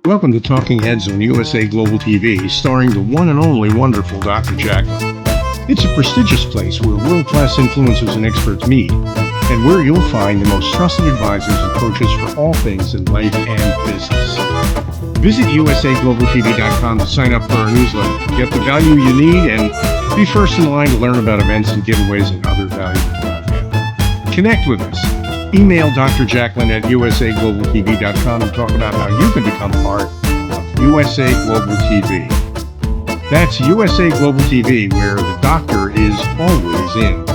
Welcome to Talking Heads on USA Global TV, starring the one and only wonderful Dr. JACALYN. It's a prestigious place where world-class influencers and experts meet, and where you'll find the most trusted advisors and coaches for all things in life and business. Visit usaglobaltv.com to sign up for our newsletter, get the value you need, and be first in line to learn about events and giveaways and other valuable content. Connect with us. Email Dr. JACALYN at usaglobaltv.com and talk about how you can become part of USA Global TV. That's USA Global TV, where the doctor is always in.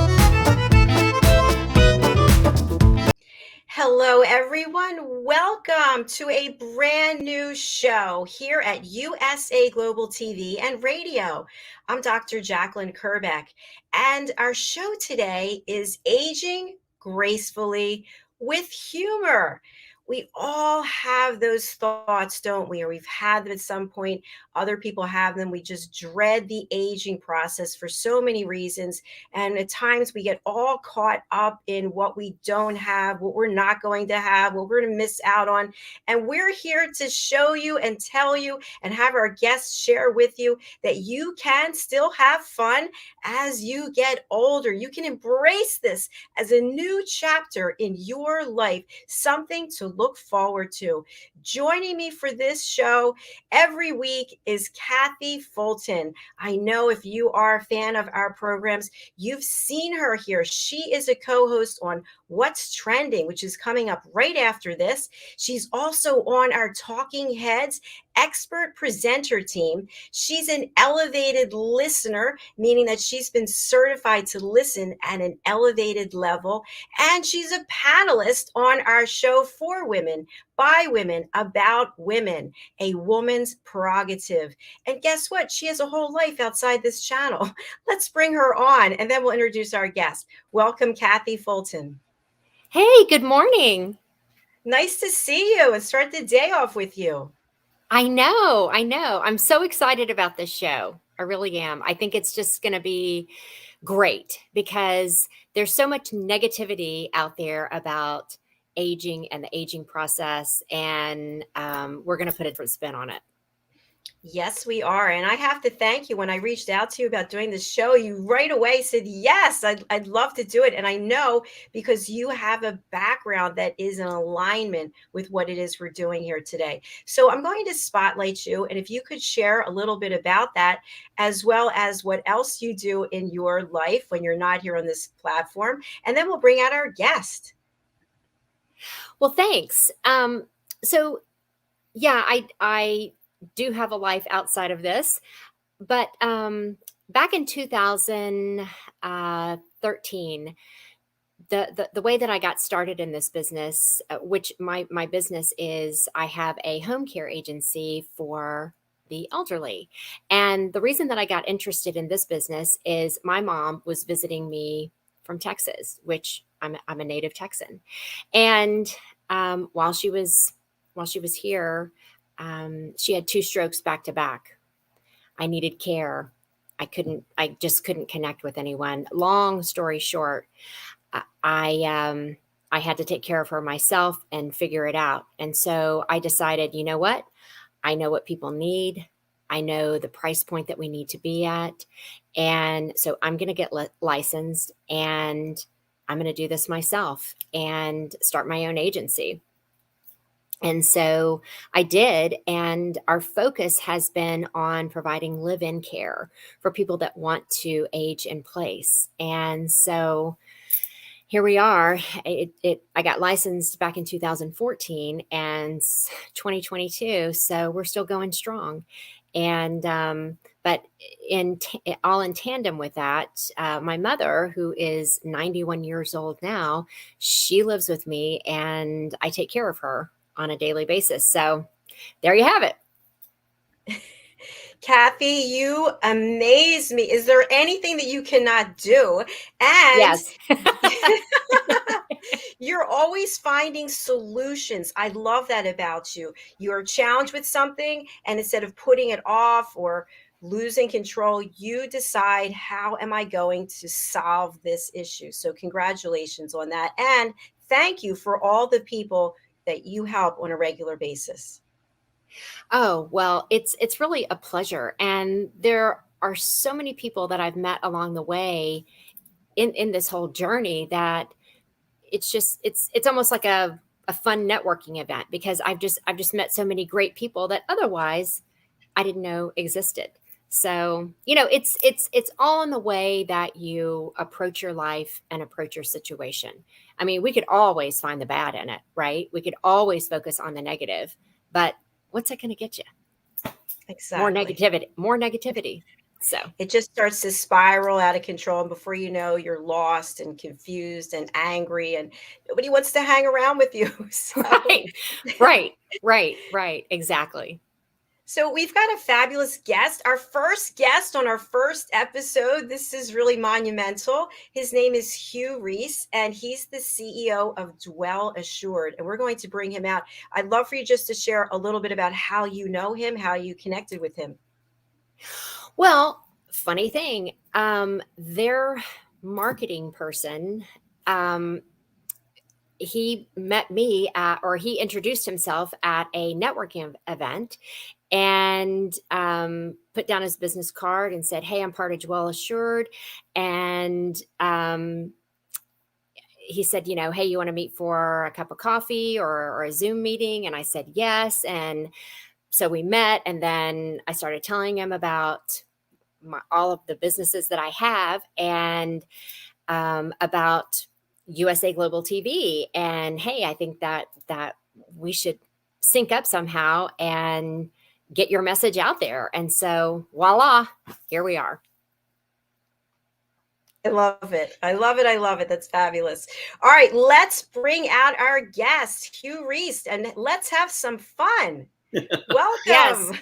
Hello, everyone. Welcome to a brand new show here at USA Global TV and Radio. I'm Dr. JACALYN KERBECK, and our show today is Aging Gracefully with Humor. We all have those thoughts, don't we? Or we've had them at some point. Other people have them. We just dread the aging process for so many reasons. And at times we get all caught up in what we don't have, what we're not going to have, what we're going to miss out on. And we're here to show you and tell you and have our guests share with you that you can still have fun as you get older. You can embrace this as a new chapter in your life, something to look forward to. Joining me for this show every week is CATHY Fulton. I know if you are a fan of our programs, you've seen her here. She is a co-host on What's Trending, which is coming up right after this. She's also on our Talking Heads expert presenter team. She's an elevated listener, meaning that she's been certified to listen at an elevated level. And she's a panelist on our show For Women, by women, about women, a woman's prerogative. And guess what? She has a whole life outside this channel. Let's bring her on, and then we'll introduce our guest. Welcome, CATHY Fulton. Hey, good morning. Nice to see you and start the day off with you. I know. I'm so excited about this show. I really am. I think it's just going to be great because there's so much negativity out there about aging and the aging process, and we're going to put a different spin on it. Yes, we are. And I have to thank you. When I reached out to you about doing this show, you right away said, yes, I'd love to do it. And I know because you have a background that is in alignment with what it is we're doing here today. So I'm going to spotlight you. And if you could share a little bit about that, as well as what else you do in your life when you're not here on this platform. And then we'll bring out our guest. Well, thanks. I do have a life outside of this, but back in 2013, the way that I got started in this business, which my business is, I have a home care agency for the elderly. And the reason that I got interested in this business is my mom was visiting me from Texas, which I'm a native Texan. And while she was here, she had 2 strokes back to back. I needed care. I just couldn't connect with anyone. Long story short, I had to take care of her myself and figure it out. And so I decided, you know what? I know what people need. I know the price point that we need to be at. And so I'm going to get licensed, and I'm going to do this myself and start my own agency. And so I did, and our focus has been on providing live-in care for people that want to age in place. And so here we are. I got licensed back in 2014 and 2022, so we're still going strong. And but all in tandem with that, my mother, who is 91 years old now, she lives with me, and I take care of her on a daily basis. So there you have it. CATHY, you amaze me. Is there anything that you cannot do? And yes. You're always finding solutions. I love that about you. You're challenged with something, and instead of putting it off or losing control, you decide, how am I going to solve this issue? So congratulations on that. And thank you for all the people that you help on a regular basis. Oh, well, it's really a pleasure. And there are so many people that I've met along the way in this whole journey that it's almost like a fun networking event because I've just met so many great people that otherwise I didn't know existed. So, it's all in the way that you approach your life and approach your situation. I mean, we could always find the bad in it, right? We could always focus on the negative, but what's it going to get you? Exactly. More negativity. So, It just starts to spiral out of control. And before you know, you're lost and confused and angry, and nobody wants to hang around with you. So, right, right. Exactly. so we've got a fabulous guest, our first guest on our first episode. This is really monumental. His name is Hugh Reese, and he's the CEO of DwellAssured. And we're going to bring him out. I'd love for you just to share a little bit about how you know him, how you connected with him. Well, funny thing, their marketing person, he met me or he introduced himself at a networking event and put down his business card and said, "Hey, I'm part of DwellAssured." And he said, "Hey, you want to meet for a cup of coffee or a Zoom meeting?" And I said, yes. And so we met, and then I started telling him about all of the businesses that I have and about USA Global TV. And hey, I think that we should sync up somehow and get your message out there. And so voila, here we are. I love it. I love it. I love it. That's fabulous. All right, let's bring out our guest, Hugh Reese, and let's have some fun. Welcome. Yes.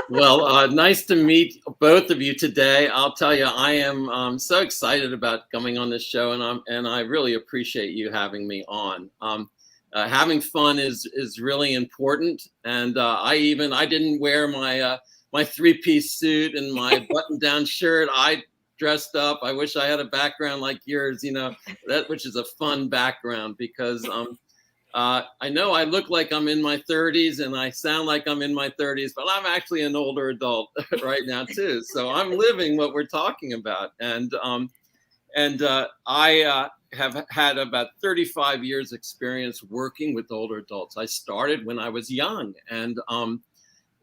Well, nice to meet both of you today. I'll tell you, I am so excited about coming on this show, and I really appreciate you having me on. Having fun is really important, and I didn't wear my three-piece suit and my button-down shirt. I dressed up. I wish I had a background like yours, which is a fun background because I know I look like I'm in my 30s and I sound like I'm in my 30s, but I'm actually an older adult right now too. So I'm living what we're talking about. And I have had about 35 years experience working with older adults. I started when I was young, and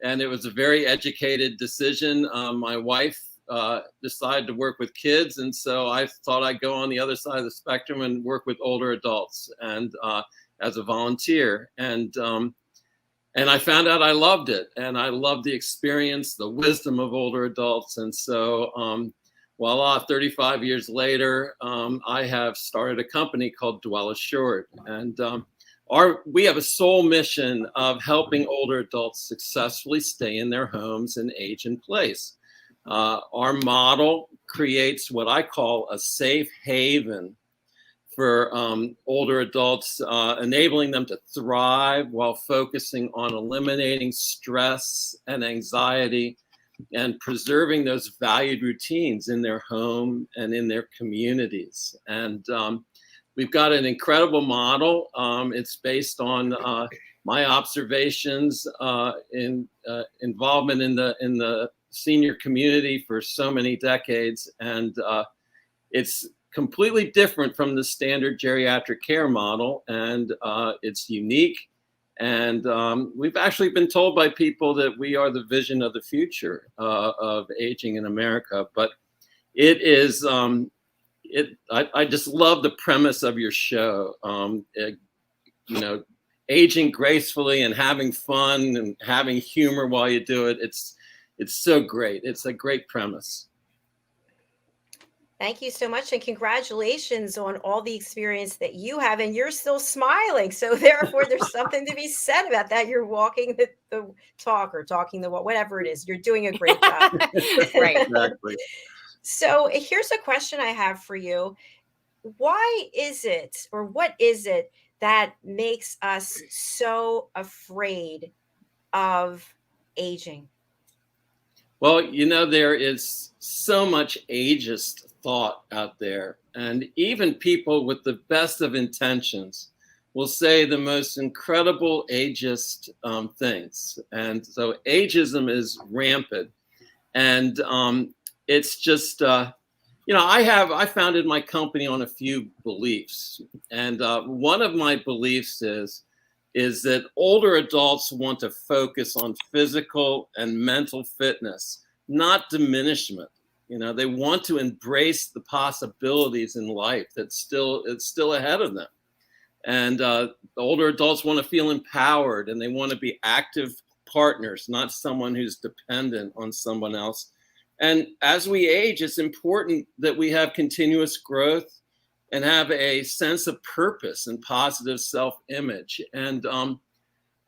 it was a very educated decision. My wife decided to work with kids, and so I thought I'd go on the other side of the spectrum and work with older adults. And as a volunteer, and I found out I loved it, and I loved the experience, the wisdom of older adults. And so voila, 35 years later, I have started a company called DwellAssured, and we have a sole mission of helping older adults successfully stay in their homes and age in place. Our model creates what I call a safe haven for older adults, enabling them to thrive while focusing on eliminating stress and anxiety and preserving those valued routines in their home and in their communities. And we've got an incredible model. It's based on my observations in involvement in the senior community for so many decades, and it's completely different from the standard geriatric care model, and it's unique. And we've actually been told by people that we are the vision of the future of aging in America. But it is, I just love the premise of your show. Aging gracefully and having fun and having humor while you do it. It's so great. It's a great premise. Thank you so much, and congratulations on all the experience that you have, and you're still smiling. So therefore, there's something to be said about that. You're walking the talk or talking the walk, whatever it is. You're doing a great job. Right. Exactly. So here's a question I have for you. Why is it, or what is it that makes us so afraid of aging? Well, there is so much ageist thought out there, and even people with the best of intentions will say the most incredible ageist things. And so ageism is rampant. And it's just, I founded my company on a few beliefs. And one of my beliefs is that older adults want to focus on physical and mental fitness, not diminishment. They want to embrace the possibilities in life it's still ahead of them. And the older adults want to feel empowered, and they want to be active partners, not someone who's dependent on someone else. And as we age, it's important that we have continuous growth and have a sense of purpose and positive self-image. And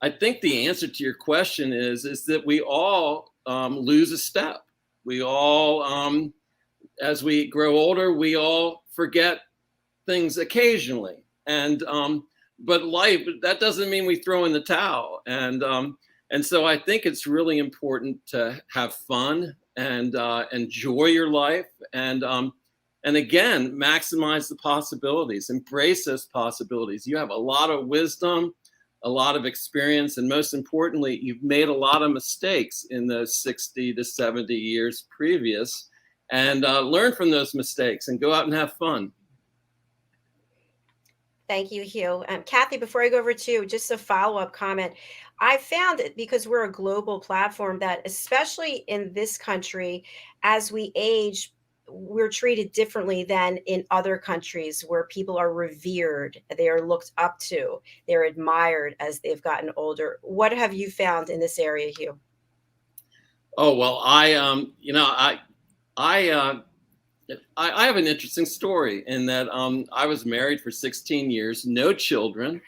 I think the answer to your question is that we all lose a step. We all, as we grow older, we all forget things occasionally. And but life, that doesn't mean we throw in the towel. And so I think it's really important to have fun and enjoy your life, and again, maximize the possibilities, embrace those possibilities. You have a lot of wisdom, a lot of experience, and most importantly, you've made a lot of mistakes in those 60 to 70 years previous, and learn from those mistakes and go out and have fun. Thank you, Hugh. Kathy, before I go over to you, just a follow-up comment. I found that because we're a global platform that, especially in this country, as we age, we're treated differently than in other countries where people are revered, they are looked up to, they're admired as they've gotten older. What have you found in this area, Hugh? Oh, well, I have an interesting story in that I was married for 16 years, no children,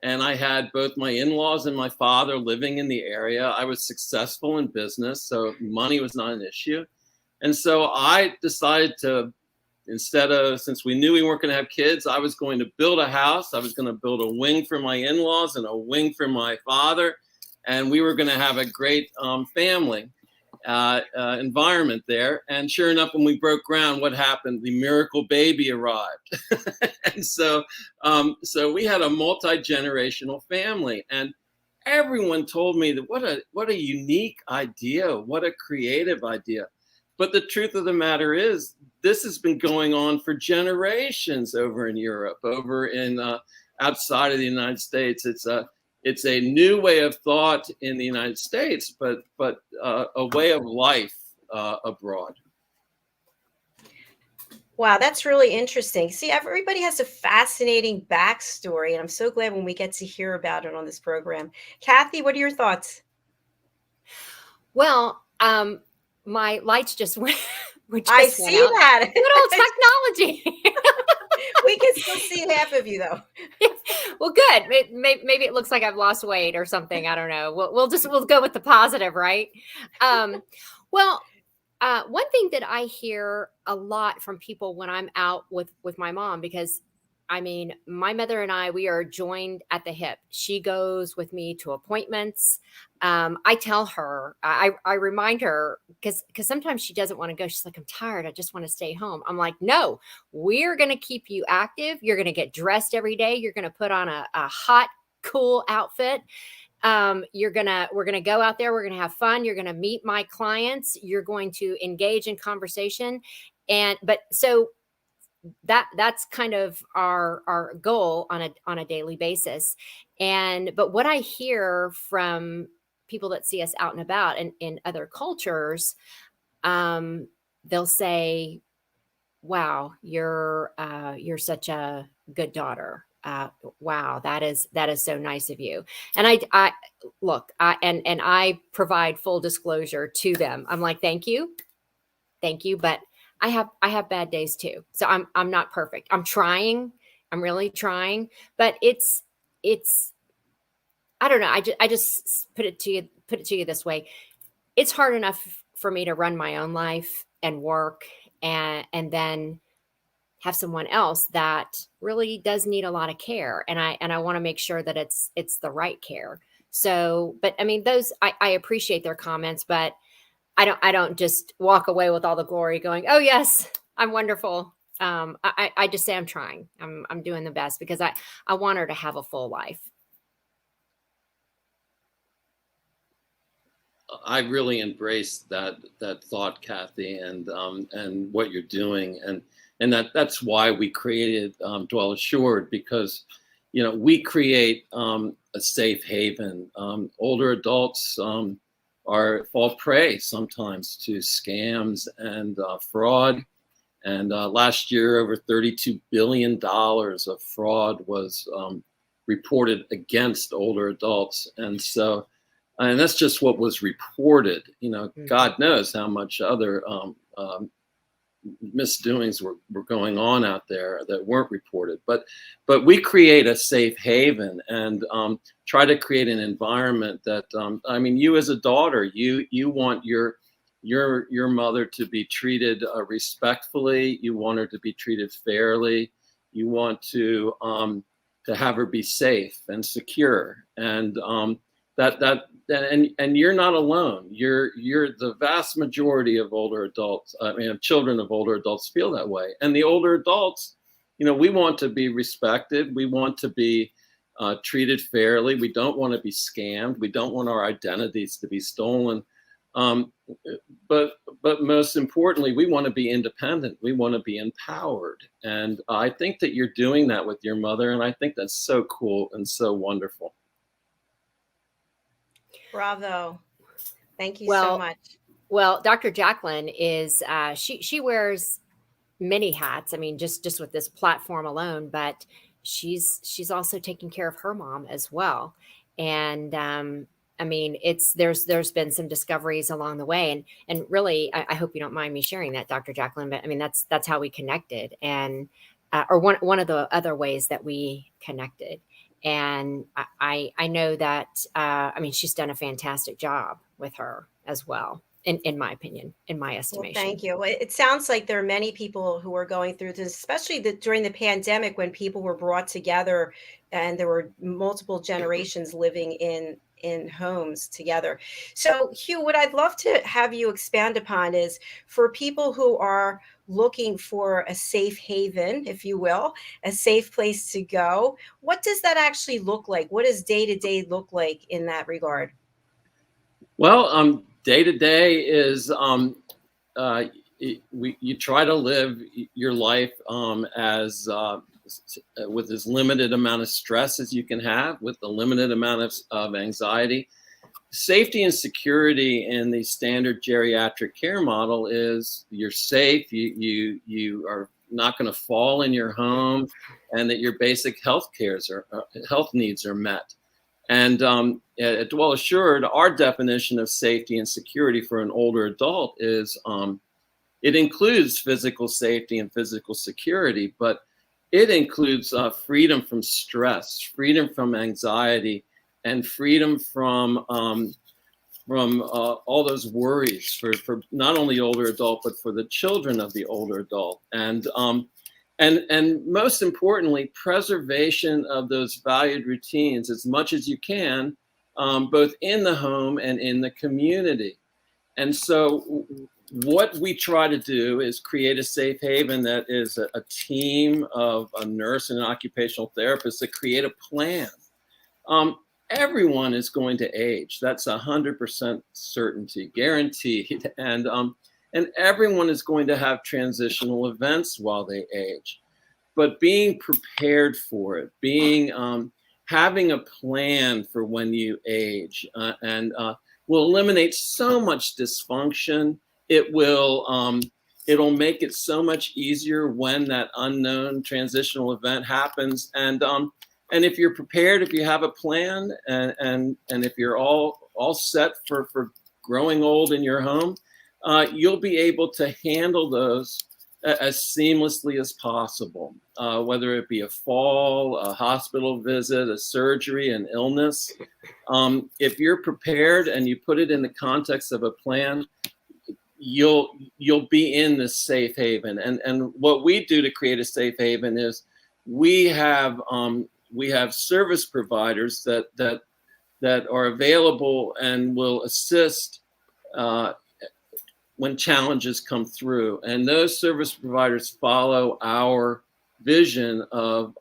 and I had both my in-laws and my father living in the area. I was successful in business, so money was not an issue. And so I decided to, since we knew we weren't going to have kids, I was going to build a house. I was going to build a wing for my in-laws and a wing for my father, and we were going to have a great family environment there. And sure enough, when we broke ground, what happened? The miracle baby arrived. And so we had a multi-generational family, and everyone told me that what a unique idea, what a creative idea. But the truth of the matter is, this has been going on for generations over in Europe, over in outside of the United States. It's a new way of thought in the United States, but a way of life abroad. Wow, that's really interesting. See, everybody has a fascinating backstory, and I'm so glad when we get to hear about it on this program. Kathy, what are your thoughts? Well, my lights just went. I see that. Good old technology. We can still see half of you, though. Well, good. Maybe it looks like I've lost weight or something. I don't know. We'll go with the positive, right? Well, one thing that I hear a lot from people when I'm out with my mom, because I mean, my mother and I, we are joined at the hip. She goes with me to appointments. I tell her, I remind her, because sometimes she doesn't want to go. She's like, I'm tired. I just want to stay home. I'm like, no, we're going to keep you active. You're going to get dressed every day. You're going to put on a hot, cool outfit. We're going to go out there. We're going to have fun. You're going to meet my clients. You're going to engage in conversation. So that's kind of our goal on a daily basis. But what I hear from people that see us out and about and in other cultures, they'll say, wow, you're such a good daughter. Wow, that is so nice of you. And I look, I provide full disclosure to them. I'm like, thank you. But I have bad days too. So I'm not perfect. I'm trying. I'm really trying, but it's, I don't know. I just put it to you this way. It's hard enough for me to run my own life and work and then have someone else that really does need a lot of care. And I want to make sure that it's the right care. So, but I mean, I appreciate their comments, but I don't just walk away with all the glory going, oh yes, I'm wonderful. I just say I'm trying. I'm doing the best because I want her to have a full life. I really embrace that thought, Kathy, and what you're doing, and that's why we created DwellAssured, because we create a safe haven. Older adults fall prey sometimes to scams and fraud, and last year over $32 billion of fraud was reported against older adults, and that's just what was reported. God knows how much other misdoings were going on out there that weren't reported. But we create a safe haven and try to create an environment that, you as a daughter, you want your mother to be treated respectfully. You want her to be treated fairly. You want to have her be safe and secure, and and you're not alone. You're the vast majority of older adults, children of older adults feel that way. And the older adults, we want to be respected. We want to be treated fairly. We don't want to be scammed. We don't want our identities to be stolen. But most importantly, we want to be independent. We want to be empowered. And I think that you're doing that with your mother. And I think that's so cool and so wonderful. Bravo. Thank you so much. Well, Dr. JACALYN is, she wears many hats. I mean, just with this platform alone, but she's also taking care of her mom as well. And, there's been some discoveries along the way, and really, I hope you don't mind me sharing that, Dr. JACALYN, but that's how we connected, and, or one of the other ways that we connected. And I know that, she's done a fantastic job with her as well, in my opinion, in my estimation. Well, thank you. It sounds like there are many people who are going through this, especially during the pandemic, when people were brought together and there were multiple generations living in homes together. So, Hugh, what I'd love to have you expand upon is, for people who are looking for a safe haven, if you will, a safe place to go, what does that actually look like? What does day-to-day look like in that regard? Well, day-to-day is you try to live your life as with as limited amount of stress as you can have, with a limited amount of anxiety. Safety and security in the standard geriatric care model is you're safe, you are not going to fall in your home, and that your basic health needs are met. And at DwellAssured, our definition of safety and security for an older adult is it includes physical safety and physical security, but it includes freedom from stress, freedom from anxiety, and freedom from all those worries for not only the older adult, but for the children of the older adult. And most importantly, preservation of those valued routines as much as you can, both in the home and in the community. And so what we try to do is create a safe haven that is a team of a nurse and an occupational therapist that create a plan. Everyone is going to age. That's 100% certainty, guaranteed. And everyone is going to have transitional events while they age. But being prepared for it, having a plan for when you age, will eliminate so much dysfunction. It'll make it so much easier when that unknown transitional event happens. And if you're prepared, if you have a plan, and if you're all set for growing old in your home, you'll be able to handle those as seamlessly as possible, whether it be a fall, a hospital visit, a surgery, an illness. If you're prepared and you put it in the context of a plan, you'll be in this safe haven. And what we do to create a safe haven is we have service providers that are available and will assist when challenges come through. And those service providers follow our vision of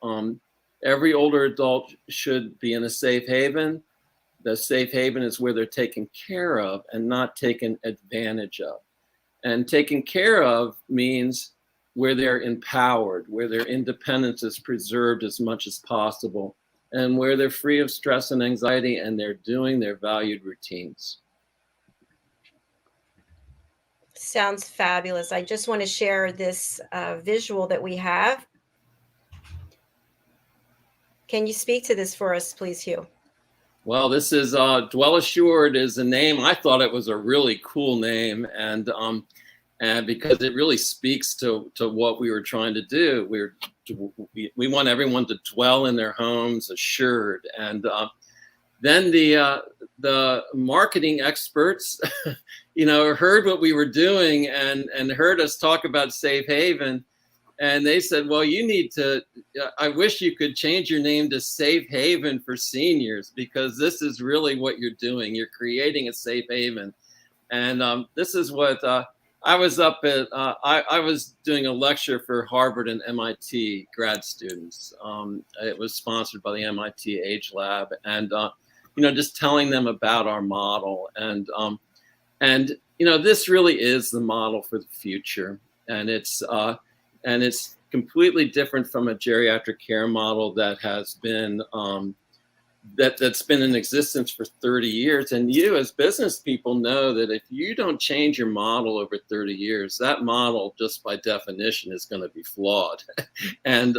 every older adult should be in a safe haven. The safe haven is where they're taken care of and not taken advantage of. And taken care of means where they're empowered, where their independence is preserved as much as possible, and where they're free of stress and anxiety and they're doing their valued routines. Sounds fabulous. I just want to share this visual that we have. Can you speak to this for us, please, Hugh? Well, this is DwellAssured is a name. I thought it was a really cool name, and because it really speaks to what we were trying to do. We want everyone to dwell in their homes assured, and then the marketing experts, heard what we were doing and heard us talk about safe haven. And they said, well, you need to, I wish you could change your name to Safe Haven for Seniors, because this is really what you're doing. You're creating a safe haven. And this is what I was up at, I was doing a lecture for Harvard and MIT grad students. It was sponsored by the MIT Age Lab. And, just telling them about our model. And this really is the model for the future. And it's completely different from a geriatric care model that has been that's been in existence for 30 years. And you as business people know that if you don't change your model over 30 years, that model just by definition is going to be flawed. And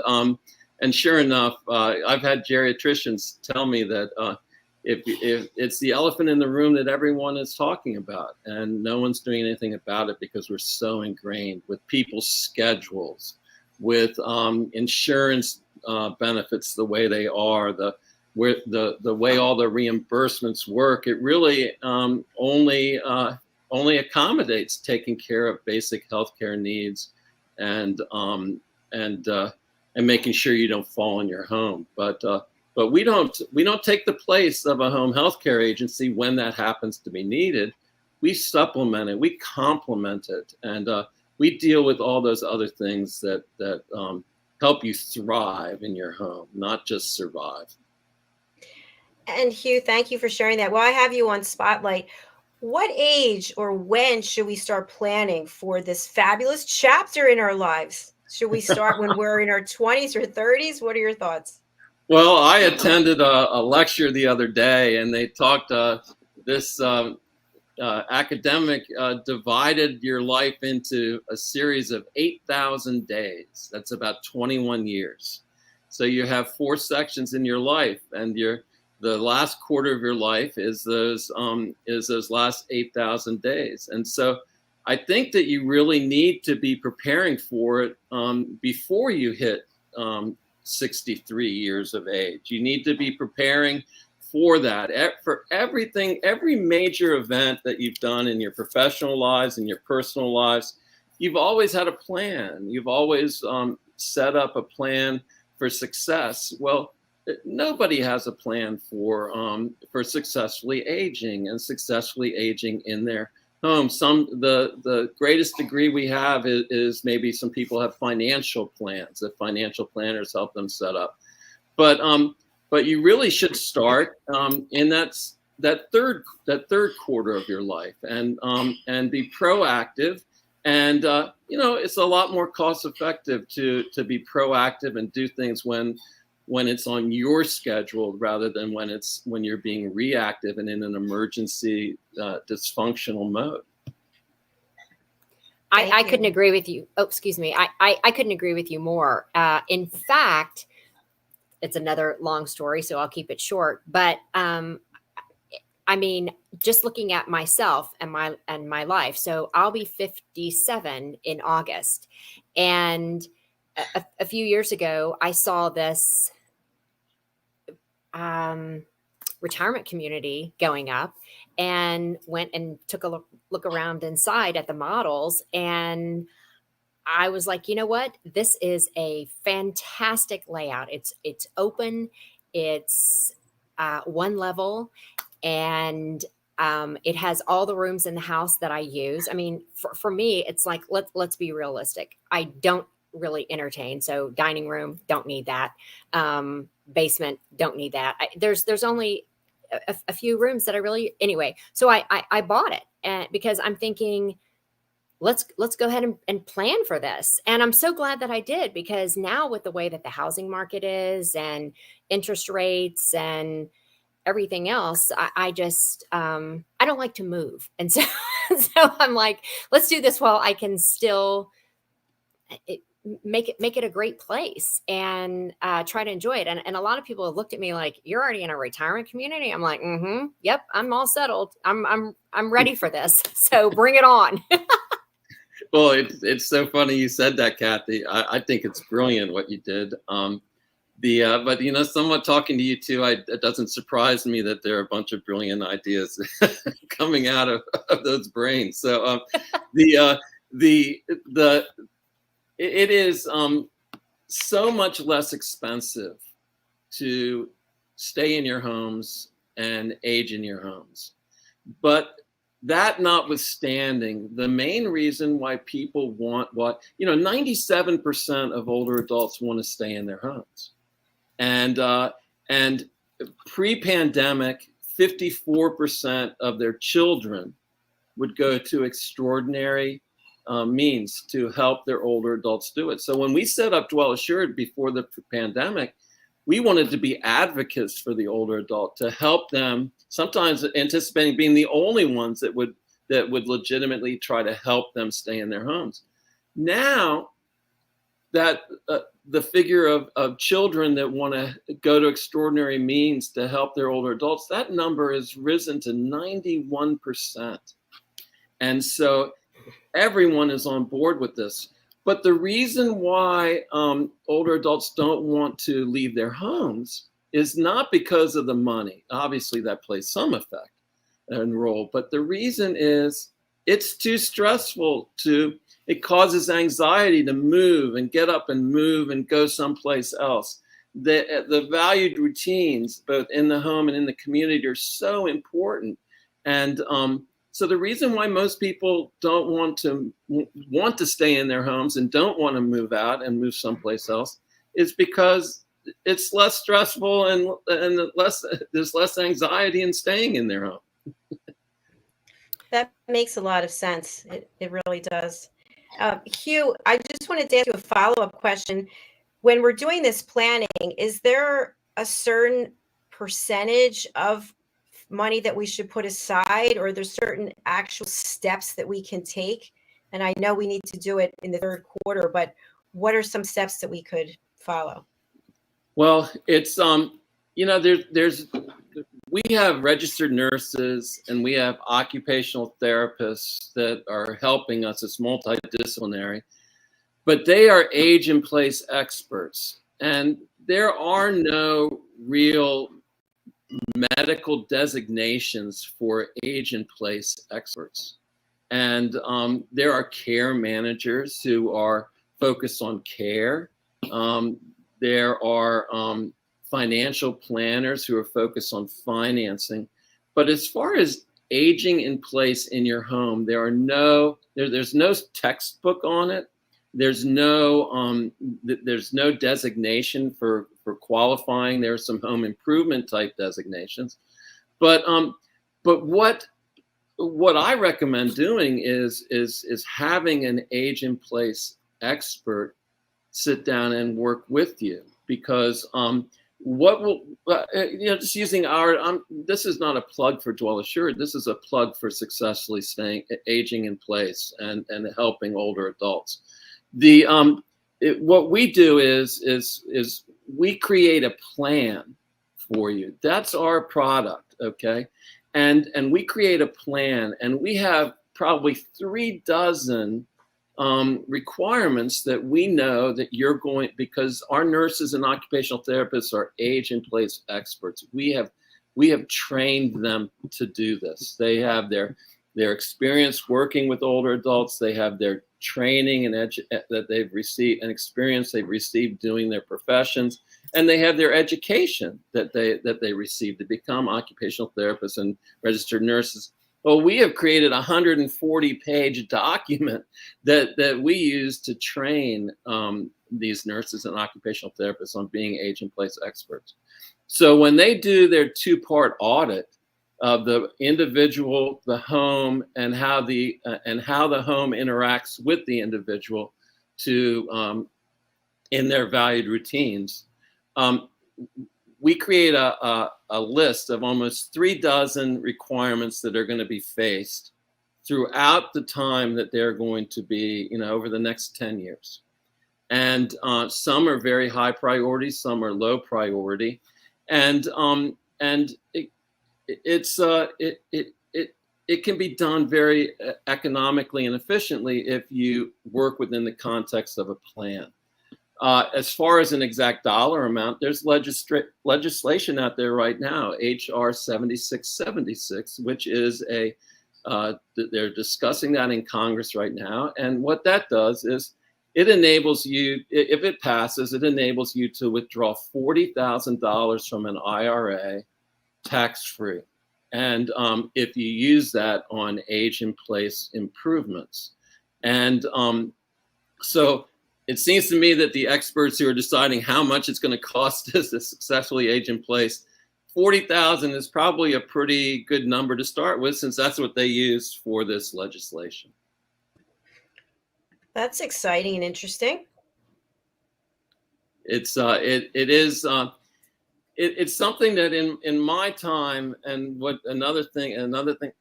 sure enough, I've had geriatricians tell me that if it's the elephant in the room that everyone is talking about, and no one's doing anything about it because we're so ingrained with people's schedules, with insurance benefits the way they are, the way all the reimbursements work. It really only accommodates taking care of basic healthcare needs and making sure you don't fall in your home. But we don't take the place of a home healthcare agency when that happens to be needed. We supplement it, we complement it, and we deal with all those other things that help you thrive in your home, not just survive. And Hugh, thank you for sharing that. Well, I have you on Spotlight. What age or when should we start planning for this fabulous chapter in our lives? Should we start when we're in our 20s or 30s? What are your thoughts? Well, I attended a lecture the other day, and they talked this academic divided your life into a series of 8,000 days. That's about 21 years. So you have 4 sections in your life, and the last quarter of your life is those last 8,000 days. And so I think that you really need to be preparing for it before you hit 63 years of age. You need to be preparing for that, for everything, every major event that you've done in your professional lives and your personal lives. You've always had a plan. You've always set up a plan for success. Well, nobody has a plan for successfully aging and successfully aging in their home. The greatest degree we have is maybe some people have financial plans that financial planners help them set up. But you really should start in that third quarter of your life and be proactive. And it's a lot more cost effective to be proactive and do things when it's on your schedule rather than when you're being reactive and in an emergency dysfunctional mode. I couldn't agree with you. Oh, excuse me. I couldn't agree with you more. In fact, it's another long story, so I'll keep it short. But I mean, just looking at myself and my life. So I'll be 57 in August, and a few years ago, I saw this retirement community going up, and went and took a look around inside at the models, and I was like, you know what? This is a fantastic layout. It's open. It's one level, and It has all the rooms in the house that I use. I mean, for me, it's like, let's be realistic. I don't really entertain. So dining room, don't need that. Basement, don't need that. There's only a few rooms that I really, anyway. So I bought it, and because I'm thinking, let's go ahead and plan for this. And I'm so glad that I did, because now with the way that the housing market is and interest rates and everything else, I just, I don't like to move. And so, so I'm like, let's do this while I can still make it a great place and try to enjoy it. And a lot of people have looked at me like, you're already in a retirement community. I'm like, yep, I'm all settled. I'm ready for this. So bring it on. Well, it's so funny you said that, Kathy. I think it's brilliant what you did. But you know, somewhat talking to you too, it doesn't surprise me that there are a bunch of brilliant ideas coming out of those brains. So it is so much less expensive to stay in your homes and age in your homes. But that notwithstanding, the main reason why people want 97% of older adults want to stay in their homes. And pre-pandemic, 54% of their children would go to extraordinary means to help their older adults do it. So when we set up DwellAssured before the pandemic, we wanted to be advocates for the older adult, to help them, sometimes anticipating being the only ones that would legitimately try to help them stay in their homes. Now that the figure of children that want to go to extraordinary means to help their older adults, that number has risen to 91%. And so everyone is on board with this. But the reason why older adults don't want to leave their homes is not because of the money. Obviously, that plays some effect and role. But the reason is it's too stressful it causes anxiety to move and get up and move and go someplace else. The valued routines, both in the home and in the community, are so important. And so the reason why most people don't want to stay in their homes and don't want to move out and move someplace else is because it's less stressful and there's less anxiety in staying in their home. That makes a lot of sense. It really does. Hugh, I just wanted to ask you a follow-up question. When we're doing this planning, is there a certain percentage of money that we should put aside, or there's certain actual steps that we can take? And I know we need to do it in the third quarter, but what are some steps that we could follow? Well, it's we have registered nurses and we have occupational therapists that are helping us. It's multidisciplinary, but they are age in place experts, and there are no real medical designations for age in place experts. And there are care managers who are focused on care. There are financial planners who are focused on financing. But as far as aging in place in your home, there's no textbook on it. There's no designation for qualifying. There are some home improvement type designations, but what I recommend doing is having an age in place expert sit down and work with you, because just using this is not a plug for DwellAssured. This is a plug for successfully aging in place and helping older adults. What we do is we create a plan for you. That's our product, okay? And we create a plan, and we have probably 36 requirements that we know that you're going, because our nurses and occupational therapists are age in place experts. We have trained them to do this. They have their experience working with older adults. They have their training and that they've received, and experience they've received doing their professions. and they have their education that they receive to become occupational therapists and registered nurses. Well, we have created a 140-page document that we use to train these nurses and occupational therapists on being age-in-place experts. So when they do their two-part audit of the individual, the home, and how the home interacts with the individual to in their valued routines, we create a list of almost 36 requirements that are going to be faced throughout the time that they're going to be, over the next 10 years. And some are very high priority, some are low priority, and it can be done very economically and efficiently if you work within the context of a plan. As far as an exact dollar amount, there's legislation out there right now, HR 7676, which is they're discussing that in Congress right now. And what that does is it enables you, if it passes, it enables you to withdraw $40,000 from an IRA tax-free. And if you use that on age-in-place improvements. And so it seems to me that the experts who are deciding how much it's going to cost us to successfully age in place, 40,000 is probably a pretty good number to start with, since that's what they use for this legislation. That's exciting and interesting. It's something that in my time, and what another thing, an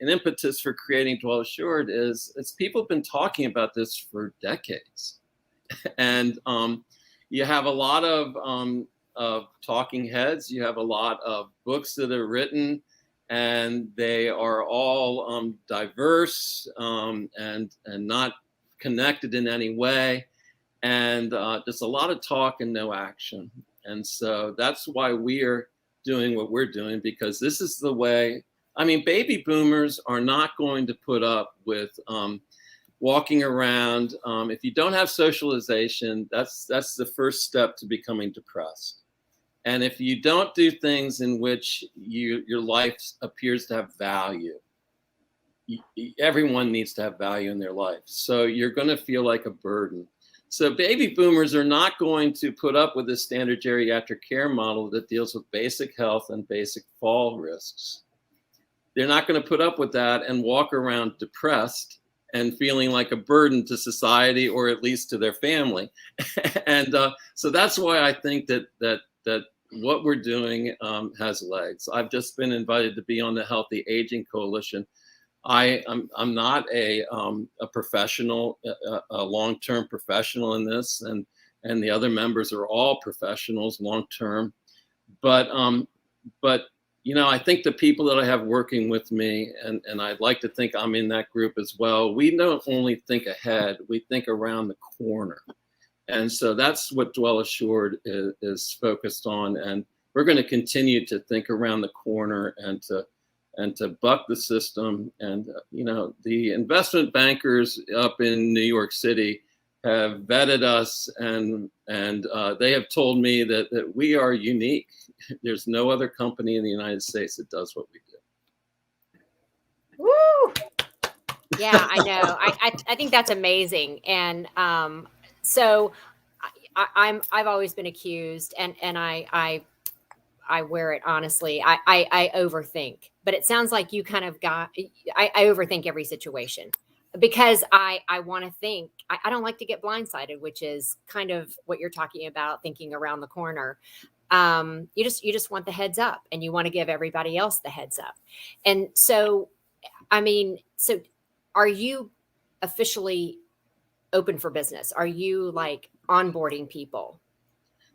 impetus for creating DwellAssured is people have been talking about this for decades. And you have a lot of talking heads. You have a lot of books that are written, and they are all diverse and not connected in any way. And just a lot of talk and no action. And so that's why we are doing what we're doing, because this is the way. I mean, baby boomers are not going to put up with walking around. If you don't have socialization, that's the first step to becoming depressed. And if you don't do things in which your life appears to have value, everyone needs to have value in their life. So you're going to feel like a burden. So baby boomers are not going to put up with this standard geriatric care model that deals with basic health and basic fall risks. They're not going to put up with that and walk around depressed and feeling like a burden to society, or at least to their family. And so that's why I think that what we're doing has legs. I've just been invited to be on the Healthy Aging Coalition. I'm not a professional, a long-term professional in this, and the other members are all professionals long-term. But I think the people that I have working with me, and I'd like to think I'm in that group as well, we don't only think ahead, we think around the corner. And so that's what DwellAssured is focused on. And we're going to continue to think around the corner and to buck the system. And, the investment bankers up in New York City have vetted us, and they have told me that we are unique. There's no other company in the United States that does what we do. Woo! Yeah, I know. I think that's amazing. And so I've always been accused, and I wear it honestly. I overthink, but it sounds like you kind of I overthink every situation, because I want to think. I don't like to get blindsided, which is kind of what you're talking about, thinking around the corner. You just want the heads up, and you want to give everybody else the heads up. And so, so are you officially open for business? Are you like onboarding people?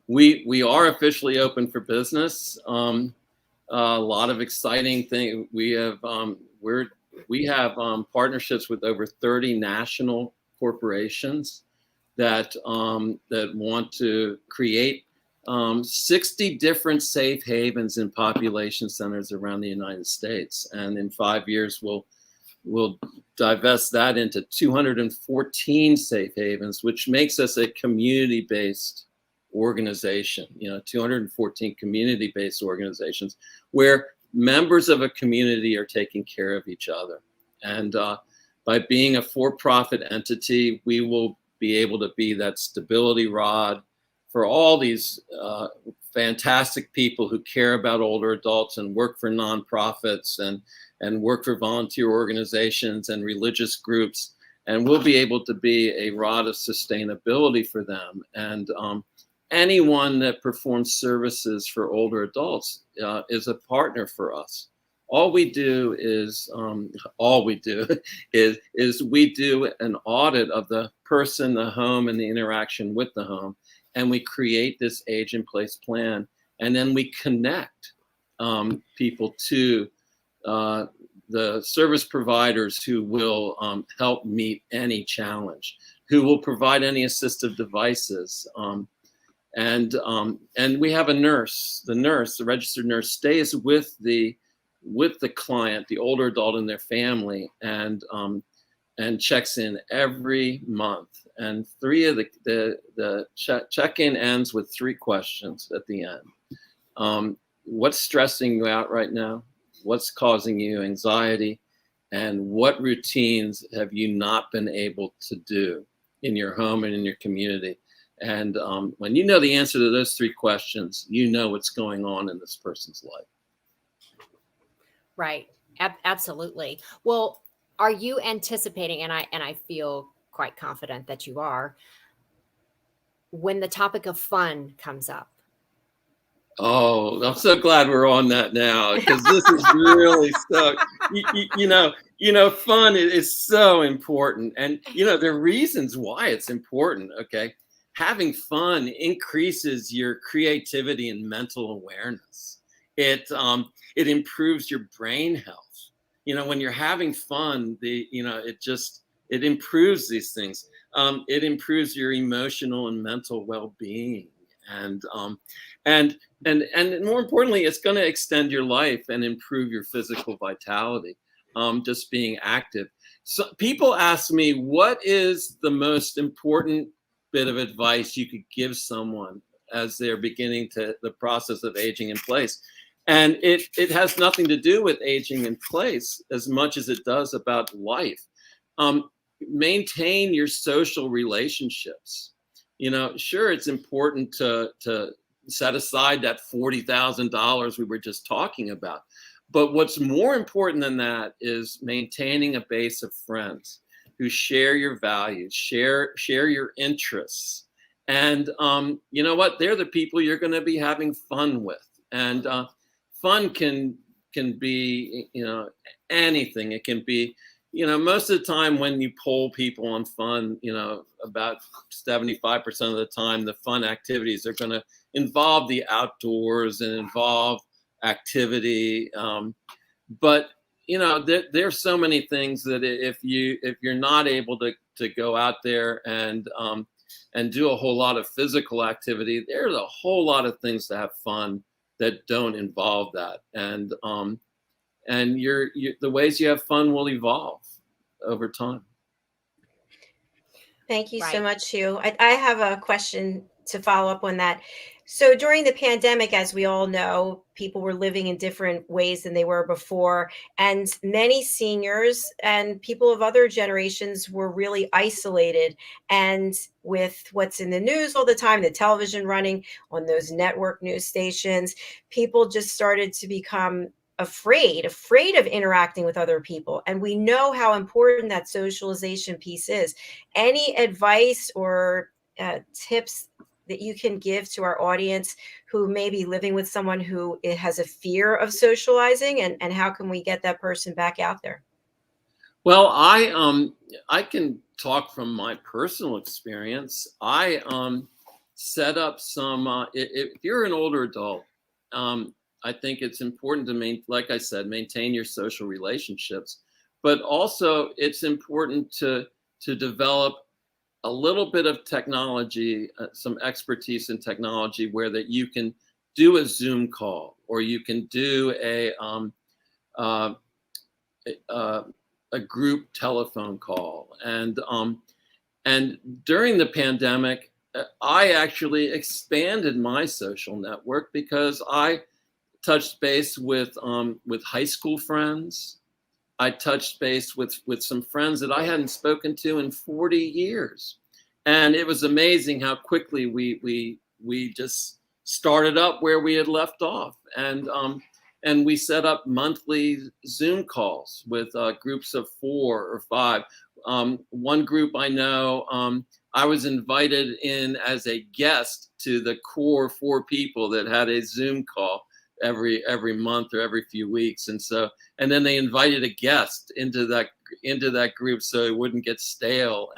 We are officially open for business. A lot of exciting things. We have partnerships with over 30 national corporations that want to create 60 different safe havens in population centers around the United States. And in 5 years, we'll divest that into 214 safe havens, which makes us a community-based organization, 214 community-based organizations where members of a community are taking care of each other. And by being a for-profit entity, we will be able to be that stability rod for all these fantastic people who care about older adults and work for nonprofits and work for volunteer organizations and religious groups. And we'll be able to be a rod of sustainability for them. And anyone that performs services for older adults is a partner for us. All we do is we do an audit of the person, the home, and the interaction with the home, and we create this age in place plan, and then we connect people to the service providers who will help meet any challenge, who will provide any assistive devices. And we have a nurse. The registered nurse, stays with the client, the older adult and their family, and checks in every month. And the check-in ends with 3 questions at the end. What's stressing you out right now? What's causing you anxiety? And what routines have you not been able to do in your home and in your community? And when you know the answer to those 3 questions, you know what's going on in this person's life. Right. Absolutely. Well, are you anticipating, and I feel quite confident that you are, when the topic of fun comes up? Oh, I'm so glad we're on that now, because this is really so, fun is so important. And, there are reasons why it's important, okay? Having fun increases your creativity and mental awareness. It improves your brain health. When you're having fun, it improves these things. It improves your emotional and mental well-being. And more importantly, it's going to extend your life and improve your physical vitality, just being active. So people ask me, what is the most important bit of advice you could give someone as they're beginning the process of aging in place? And it has nothing to do with aging in place as much as it does about life. Maintain your social relationships. Sure, it's important to set aside that $40,000 we were just talking about. But what's more important than that is maintaining a base of friends who share your values, share your interests. And you know what? They're the people you're going to be having fun with. And fun can be, anything. It can be, most of the time when you poll people on fun, about 75% of the time, the fun activities are going to involve the outdoors and involve activity. But there's so many things that if you're not able to go out there and do a whole lot of physical activity, there's a whole lot of things to have fun that don't involve that. And the ways you have fun will evolve over time. Thank you so Right. much, Hugh. I have a question to follow up on that. So during the pandemic, as we all know, people were living in different ways than they were before. And many seniors and people of other generations were really isolated. And with what's in the news all the time, the television running on those network news stations, people just started to become afraid of interacting with other people. And we know how important that socialization piece is. Any advice or tips that you can give to our audience who may be living with someone who has a fear of socializing, and how can we get that person back out there? Well, I can talk from my personal experience. I set up some, if you're an older adult, I think it's important to like I said, maintain your social relationships, but also it's important to develop a little bit of technology, some expertise in technology, where that you can do a Zoom call, or you can do a group telephone call. And during the pandemic, I actually expanded my social network because I touched base with high school friends. I touched base with some friends that I hadn't spoken to in 40 years, and it was amazing how quickly we just started up where we had left off, and we set up monthly Zoom calls with groups of 4 or 5. One group I know, I was invited in as a guest to the core 4 people that had a Zoom call every month or every few weeks, and then they invited a guest into that group so it wouldn't get stale.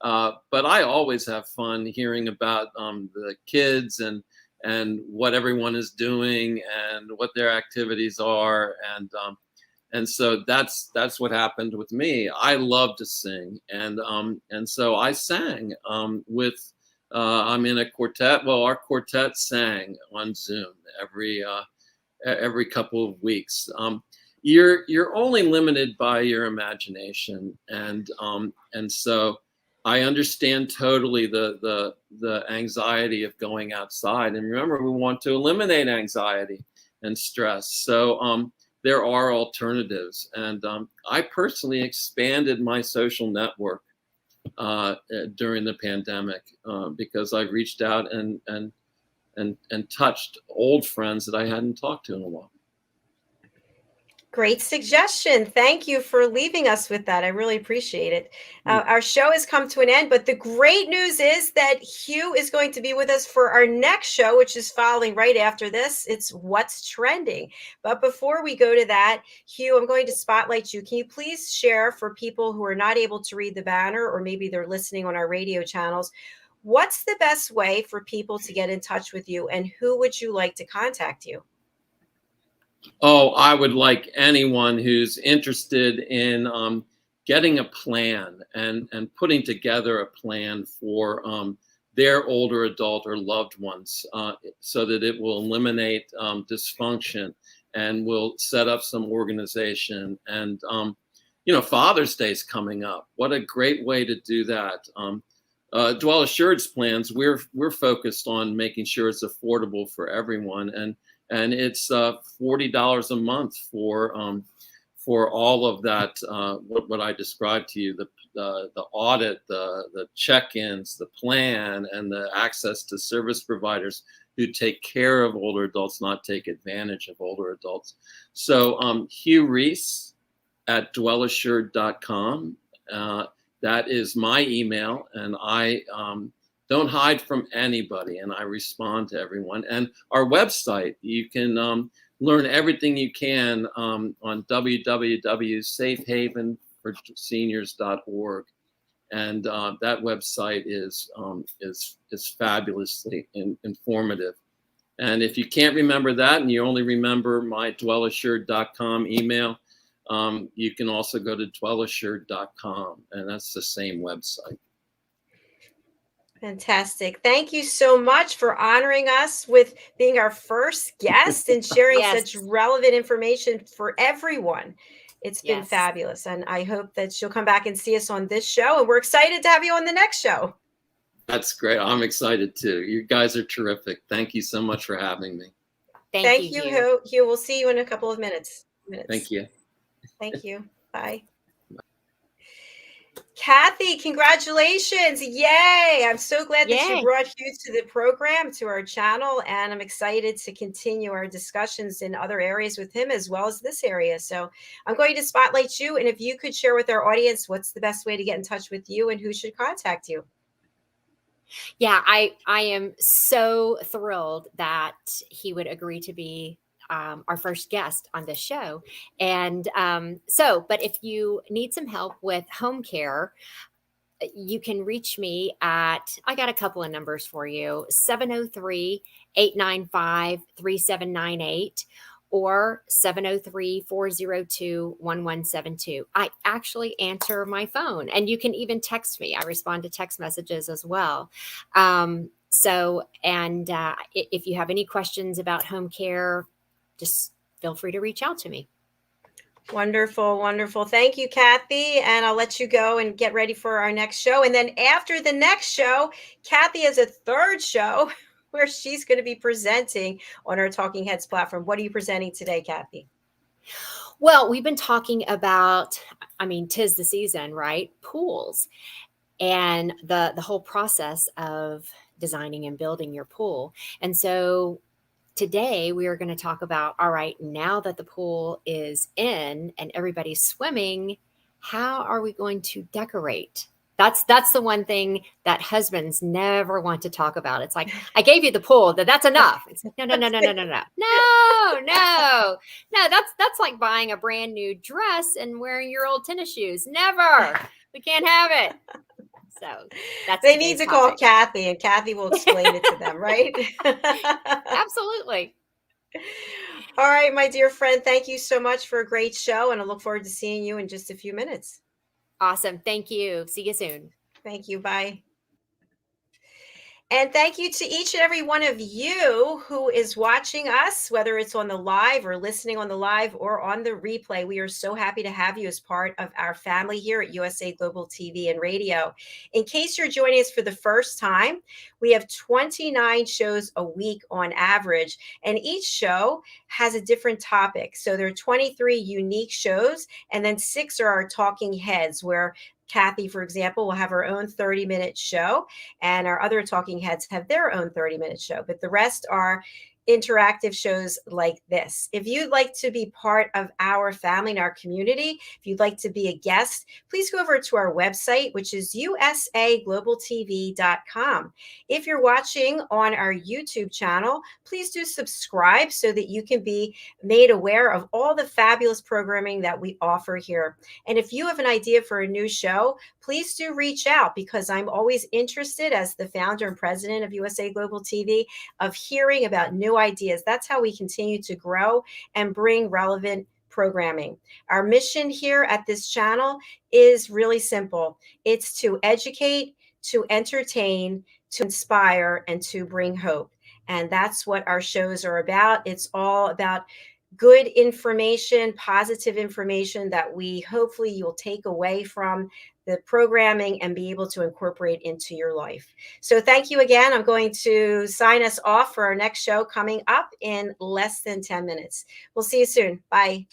But I always have fun hearing about the kids and what everyone is doing and what their activities are, and so that's what happened with me. I love to sing, and so I sang with. I'm in a quartet. Well, our quartet sang on Zoom every couple of weeks. You're only limited by your imagination, and so I understand totally the anxiety of going outside. And remember, we want to eliminate anxiety and stress. So there are alternatives, and I personally expanded my social network during the pandemic because I reached out and touched old friends that I hadn't talked to in a while. Great suggestion. Thank you for leaving us with that. I really appreciate it. Our show has come to an end, but the great news is that Hugh is going to be with us for our next show, which is following right after this. It's What's Trending. But before we go to that, Hugh, I'm going to spotlight you. Can you please share for people who are not able to read the banner, or maybe they're listening on our radio channels, what's the best way for people to get in touch with you, and who would you like to contact you? Oh, I would like anyone who's interested in getting a plan and putting together a plan for their older adult or loved ones so that it will eliminate dysfunction and will set up some organization. And, Father's Day is coming up. What a great way to do that. DwellAssured's plans, we're focused on making sure it's affordable for everyone. And it's $40 a month for all of that. What I described to you: the audit, the check-ins, the plan, and the access to service providers who take care of older adults, not take advantage of older adults. So Hugh Reese at DwellAssured.com. That is my email, and I don't hide from anybody, and I respond to everyone. And our website, you can learn everything you can on www.safehavenforseniors.org, and that website is fabulously informative. And if you can't remember that, and you only remember my DwellAssured.com email, you can also go to DwellAssured.com, and that's the same website. Fantastic. Thank you so much for honoring us with being our first guest and sharing Yes. such relevant information for everyone. It's been Yes. fabulous. And I hope that you'll come back and see us on this show. And we're excited to have you on the next show. That's great. I'm excited too. You guys are terrific. Thank you so much for having me. Thank you, Hugh. We'll see you in a couple of minutes. Thank you. Thank you. Bye. Kathy, congratulations. Yay. I'm so glad that you brought Hugh to the program, to our channel, and I'm excited to continue our discussions in other areas with him as well as this area. So I'm going to spotlight you, and if you could share with our audience what's the best way to get in touch with you and who should contact you. Yeah, I am so thrilled that he would agree to be our first guest on this show. And but if you need some help with home care, you can reach me at, I got a couple of numbers for you, 703-895-3798 or 703-402-1172. I actually answer my phone, and you can even text me. I respond to text messages as well. If you have any questions about home care, just feel free to reach out to me. Wonderful, wonderful. Thank you, Kathy. And I'll let you go and get ready for our next show. And then after the next show, Kathy has a third show where she's going to be presenting on our Talking Heads platform. What are you presenting today, Kathy? Well, we've been talking about, I mean, 'tis the season, right? Pools and the whole process of designing and building your pool. And so today we are going to talk about, all right, now that the pool is in and everybody's swimming, how are we going to decorate? That's the one thing that husbands never want to talk about. It's like, I gave you the pool, that's enough. It's like, no. That's like buying a brand new dress and wearing your old tennis shoes. Never. We can't have it. So that's they need to call topic. Kathy, and Kathy will explain it to them, right? Absolutely. All right, my dear friend, thank you so much for a great show, and I look forward to seeing you in just a few minutes. Awesome. Thank you. See you soon. Thank you. Bye. And thank you to each and every one of you who is watching us, whether it's on the live or listening on the live or on the replay. We are so happy to have you as part of our family here at USA Global TV and Radio. In case you're joining us for the first time, we have 29 shows a week on average, and each show has a different topic. So there are 23 unique shows, and then 6 are our talking heads, where Kathy, for example, will have her own 30-minute show, and our other talking heads have their own 30-minute show. But the rest are interactive shows like this. If you'd like to be part of our family and our community, if you'd like to be a guest, please go over to our website, which is usaglobaltv.com. If you're watching on our YouTube channel, please do subscribe so that you can be made aware of all the fabulous programming that we offer here. And if you have an idea for a new show, please do reach out, because I'm always interested, as the founder and president of USA Global TV, of hearing about new ideas. That's how we continue to grow and bring relevant programming. Our mission here at this channel is really simple. It's to educate, to entertain, to inspire, and to bring hope. And that's what our shows are about. It's all about good information, positive information that we hopefully you'll take away from the programming and be able to incorporate into your life. So thank you again. I'm going to sign us off for our next show coming up in less than 10 minutes. We'll see you soon. Bye.